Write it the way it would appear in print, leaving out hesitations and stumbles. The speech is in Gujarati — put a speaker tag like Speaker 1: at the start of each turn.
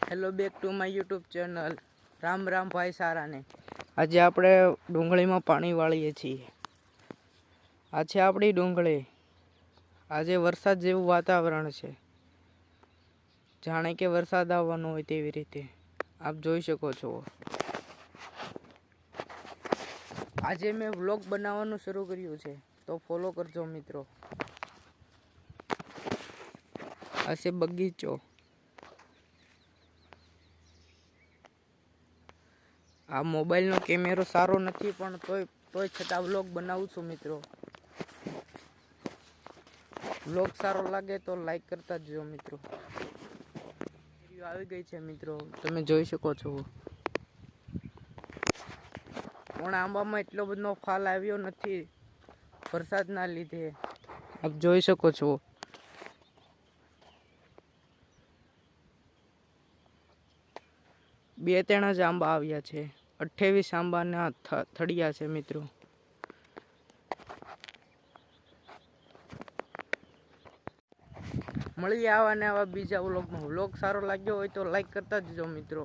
Speaker 1: Hello back to my YouTube channel. Ram Ram ભાઈ સારાને. આજે આપણે ડુંગળીમાં પાણી વાળીએ છીએ. આ છે આપણી ડુંગળી. આજે વરસાદ જેવું વાતાવરણ છે, જાણે કે વરસાદ આવવાનો હોય તેવી રીતે આપ જોઈ શકો છો. આજે મેં વ્લોગ બનાવવાનું શરૂ કર્યું છે, તો ફોલો કરજો મિત્રો. આ છે બગીચો. આ મોબાઈલનો કેમેરો સારો નથી, પણ તોય છતાં વ્લોગ બનાવું છું મિત્રો. વ્લોગ સારો લાગે તો લાઈક કરતા જજો મિત્રો. આવી ગઈ છે મિત્રો, તમે જોઈ શકો છો. પણ આંબામાં એટલો બધો ફાલ આવ્યો નથી વરસાદના લીધે, આપ જોઈ શકો છો. બે ત્રણ જ આંબા આવ્યા છે. 28 આંબાના થડિયા છે મિત્રો. મળીએ આવા ને આવા બીજા વ્લોગમાં. વ્લોગ સારો લાગ્યો હોય તો લાઈક કરતા જજો મિત્રો.